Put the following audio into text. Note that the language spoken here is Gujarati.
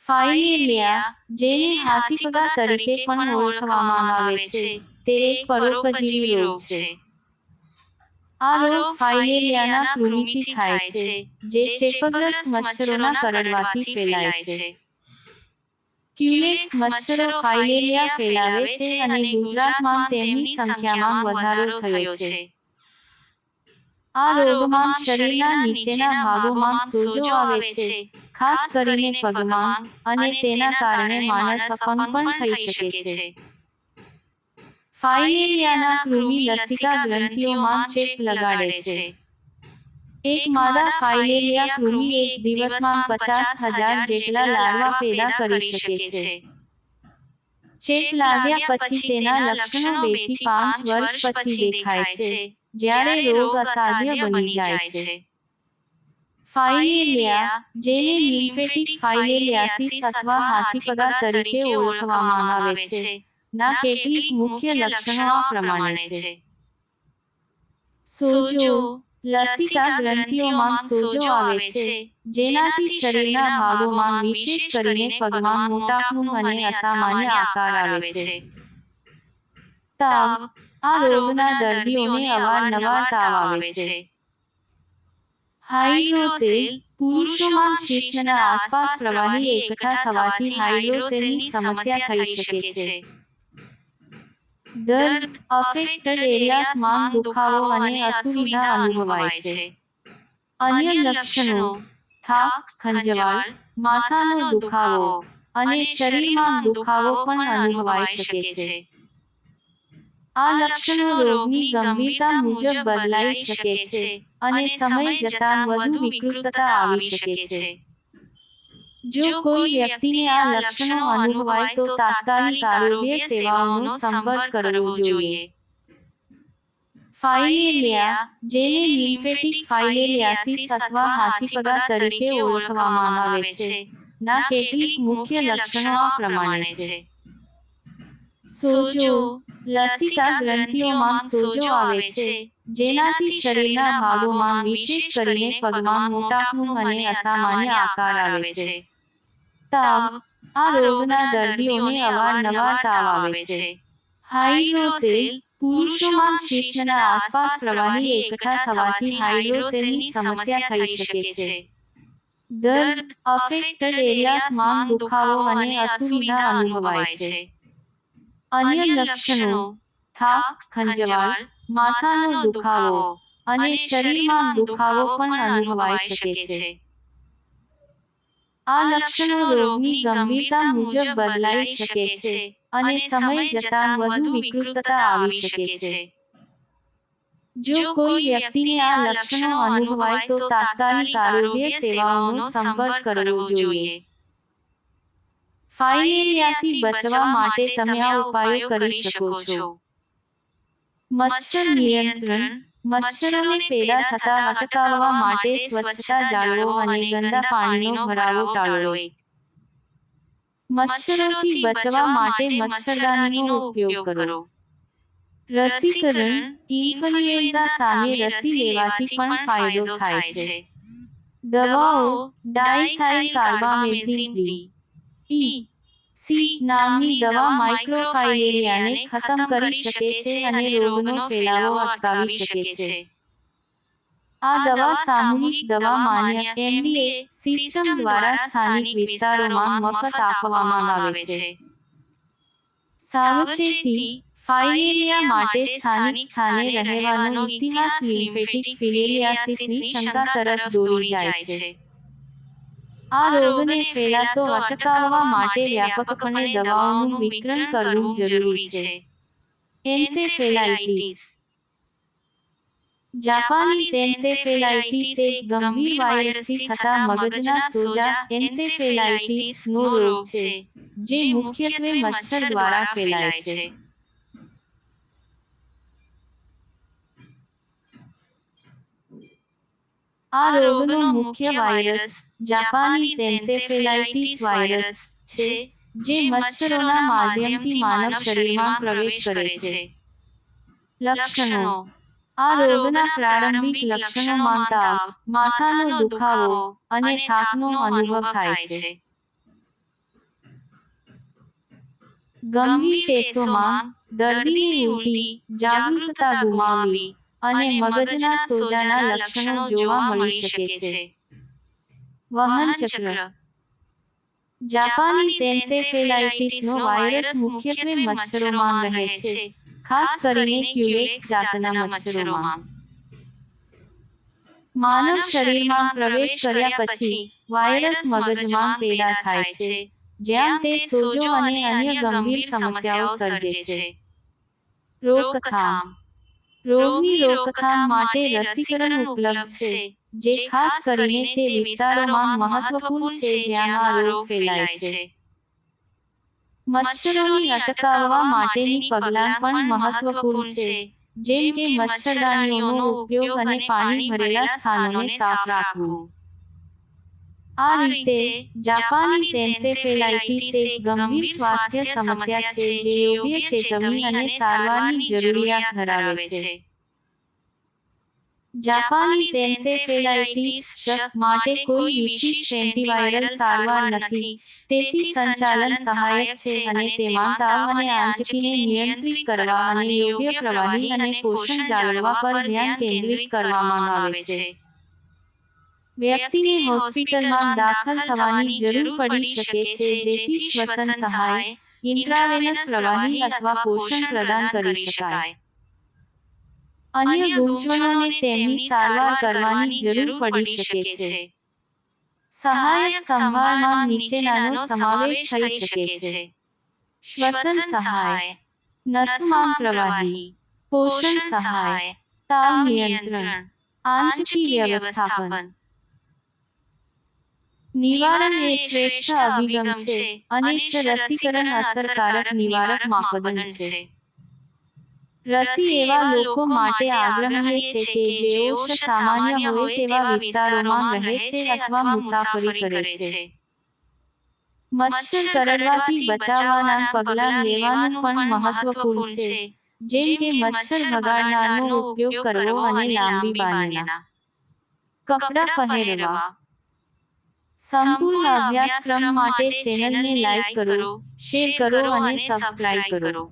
ફાઇલેરિયા, જેને હાથીપગા તરીકે પણ ઓળખવામાં આવે છે, તે એક પરોપજીવી રોગ છે. આ રોગ ફાઇલેરિયાના કૃમિથી થાય છે, જે ચેપગ્રસ્ત મચ્છરોના કરડવાથી ફેલાય છે. ક્યુલેક્સ મચ્છરો ફાઇલેરિયા ફેલાવે છે અને ગુજરાતમાં તેમની સંખ્યામાં વધારો થયો છે. આ રોગમાં શરીરના નીચેના ભાગોમાં સોજો આવે છે, ખાસ કરીને પગમાં, અને તેના કારણે માણસ અપંગ પણ થઈ શકે છે. ફાઇલેરિયાના કૃમિ લસિકા ગ્રંથિઓમાં ચેપ લગાડે છે. એક માદા ફાઇલેરિયા કૃમિ એક દિવસમાં 50,000 જેટલા લાર્વા પેદા કરી શકે છે. ચેપ લાગ્યા પછી તેના લક્ષણો 2 થી 5 વર્ષ પછી દેખાય છે, જ્યારે રોગ અસાધ્ય બની જાય છે. ફાઇલેરિયા, જેને લિમ્ફેટિક ફાઇલેરિયાસિસ અથવા હાથીપગા તરીકે ઓળખવામાં આવે છે, ના કેટલીક મુખ્ય લક્ષણો આ પ્રમાણે છે. સોજો, લસિકા ગ્રંથિઓમાં સોજો આવે છે, જેનાથી શરીરના ભાગોમાં વિશેષ કરીને પગમાં મોટાપણું અને અસામાન્ય આકાર આવે છે. તાવ, આ રોગના દર્દીઓને અવારનવાર તાવ આવે છે. હાઇડ્રોસેલ, પુરુષોમાં શિશ્નના આસપાસ પ્રવાહી એકઠા થવાથી હાઇડ્રોસેલની સમસ્યા થઈ શકે છે. દર્દ, અફેક્ટેડ એરિયાઝમાં દુખાવો અને અસુવિધા અનુભવાય છે. અન્ય લક્ષણો: થાક, ખંજવાળ, માથાનો દુખાવો, અને શરીરમાં દુખાવો પણ અનુભવાઈ શકે છે. આ લક્ષણો રોગની ગંભીરતા મુજબ બદલાઈ શકે છે, અને સમય જતાં વધુ વિકૃતતા આવી શકે છે. જો કોઈ વ્યક્તિને આ લક્ષણો અનુભવાય તો તાત્કાલિક આરોગ્ય સેવાઓનો સંપર્ક કરવો જોઈએ. ફાઇલેરિયા, જેને લિમ્ફેટિક ફાઇલેરિયાસિસ અથવા હાથીપગા તરીકે ઓળખવામાં આવે છે, ના કેટલીક મુખ્ય લક્ષણો આ પ્રમાણે છે. સોજો, લસિકા ગ્રંથિઓમાં સોજો આવે છે, જેનાથી શરીરના ભાગોમાં વિશેષ કરીને પગમાં મોટાપણું અને અસામાન્ય આકાર આવે છે. તાવ, આ રોગના દર્દીઓને અવારનવાર તાવ આવે છે. હાઇડ્રોસેલ, પુરુષોમાં શિશ્નના આસપાસ પ્રવાહી એકઠા થવાથી હાઇડ્રોસેલની સમસ્યા થઈ શકે છે. દર્દ, અફેક્ટેડ એરિયાઝમાં દુખાવો અને અસુવિધા અનુભવાય છે. અન્ય લક્ષણો: થાક, ખંજવાળ, માથાનો દુખાવો, અને શરીરમાં દુખાવો પણ અનુભવાઈ શકે છે. આ લક્ષણો રોગની ગંભીરતા મુજબ બદલાઈ શકે છે, અને સમય જતાં વધુ વિકૃતતા આવી શકે છે. જો કોઈ વ્યક્તિને આ લક્ષણો અનુભવાય તો તાત્કાલિક આરોગ્ય સેવાઓનો સંપર્ક કરવો જોઈએ. ફાઇલેરિયાથી બચવા માટે તમે આ ઉપાયો કરી શકો છો. મચ્છર નિયંત્રણ: મચ્છરોને પેદા થતા અટકાવવા માટે સ્વચ્છતા જાળવો અને ગંદા પાણીનો ભરાવો ટાળો. મચ્છરોથી બચવા માટે મચ્છરદાનીનો ઉપયોગ કરો. રસીકરણ: ઇન્ફલ્યુએન્ઝા સામે રસી લેવાથી પણ ફાયદો થાય છે. દવાઓ: ડાઇથાઇલકાર્બામેઝિન ડી. સી નામની દવા માઇક્રોફાઇલેરિયાને ખતમ કરી શકે છે અને રોગનો ફેલાવો અટકાવી શકે છે. આ દવા સામૂહિક દવા માન્ય એમડીએ સિસ્ટમ દ્વારા સ્થાનિક વિસ્તારોમાં મફત આપવામાં આવે છે. સાવચેતી: ફાઇલેરિયા માટે સ્થાનિક સ્થાને રહેવાનો ઇતિહાસ લિમ્ફેટિક ફિલેરિયાસિસની શંકા તરફ દોરી જાય છે. આ રોગને ફેલાતો અટકાવવા માટે વ્યાપકપણે દવાઓનું વિતરણ કરવું જરૂરી છે. એન્સેફેલાઇટિસ: જાપાનીઝ એન્સેફેલાઇટિસ એક ગંભીર વાયરસથી થતા મગજના સોજા એન્સેફેલાઇટિસ નો રોગ છે, જે મુખ્યત્વે મચ્છર દ્વારા ફેલાય છે. આ રોગનો મુખ્ય વાયરસ જાપાનીઝ એન્સેફેલાઇટિસ વાયરસ છે, જે મચ્છરોના માધ્યમથી માનવ શરીરમાં પ્રવેશ કરે છે. લક્ષણો: આ રોગના પ્રારંભિક લક્ષણોમાં તાવ, માથાનો દુખાવો, અને થાકનો અનુભવ થાય છે. ગંભીર કેસોમાં દર્દીને ઉલટી, જાગૃતતા ગુમાવવી અને મગજના સોજાના લક્ષણો જોવા મળી શકે છે. વહન ચક્ર. જાપાનીઝ એન્સેફેલાઇટિસનો વાયરસ મુખ્યત્વે મચ્છરોમાં રહે છે, ખાસ કરીને ક્યુલેક્સ જાતના મચ્છરોમાં. માનવ શરીરમાં પ્રવેશ કર્યા પછી વાયરસ મગજમાં પેદા થાય છે, જ્યાં તે સોજો અને અન્ય ગંભીર સમસ્યાઓ સર્જે છે. રોકથામ. રોગની રોકથામ માટે રસીકરણ ઉપલબ્ધ છે, જે ખાસ કરીને તે વિસ્તારોમાં મહત્વપૂર્ણ છે જ્યાં આ રોગ ફેલાય છે. મચ્છરોને અટકાવવા માટેની પગલાં પણ મહત્વપૂર્ણ છે, જેમ કે મચ્છરદાનીઓનો ઉપયોગ અને પાણી ભરેલા સ્થાનોને સાફ રાખવું. આ રીતે, જાપાનીઝ એન્સેફેલાઇટિસ એક ગંભીર સ્વાસ્થ્ય સમસ્યા છે જે યોગ્ય ચેતવણી અને સારવારની જરૂરિયાત ધરાવે છે. જાપાનીઝ એન્સેફેલાઇટિસ શ માટે કોઈ વિશિષ્ટ એન્ટીવાયરલ સારવાર નથી, તેથી સંચાલન સહાયક છે અને તેમાં તાવ અને આંચકીને નિયંત્રિત કરવા અને યોગ્ય પ્રવાહી અને પોષણ જાળવવા પર ધ્યાન કેન્દ્રિત કરવામાં આવે છે. વ્યક્તિને હોસ્પિટલમાં દાખલ થવાની જરૂર પડી શકે છે જેથી શ્વસન સહાય, ઇન્ટ્રાવેનસ પ્રવાહી અથવા પોષણ પ્રદાન કરી શકાય. અન્ય ગૂંચવણોને તેમની સારવાર કરવાની જરૂર પડી શકે છે. સહાયક સંભાળમાં નીચેનાનો સમાવેશ થઈ શકે છે: શ્વસન સહાય, નસમાં પ્રવાહી, પોષણ સહાય, તાવ નિયંત્રણ, આંચકી વ્યવસ્થાપન. નિવારણ એ શ્રેષ્ઠ અભિગમ છે, અને રસીકરણ અસરકારક નિવારક માપદંડ છે. રસી એવા લોકો માટે આગ્રહણીય છે કે જેઓ સામાન્ય હોય તેવા વિસ્તારોમાં રહે છે અથવા મુસાફરી કરે છે. મચ્છર કરડવાથી બચાવવાના પગલાં લેવાનું પણ મહત્વપૂર્ણ છે, જેમ કે મચ્છર ભગાડનારનો ઉપયોગ કરવો અને લાંબી બાંયના કપડાં પહેરવા. સંપૂર્ણ અભ્યાસક્રમ માટે ચેનલને લાઇક કરો, શેર કરો અને સબસ્ક્રાઇબ કરો.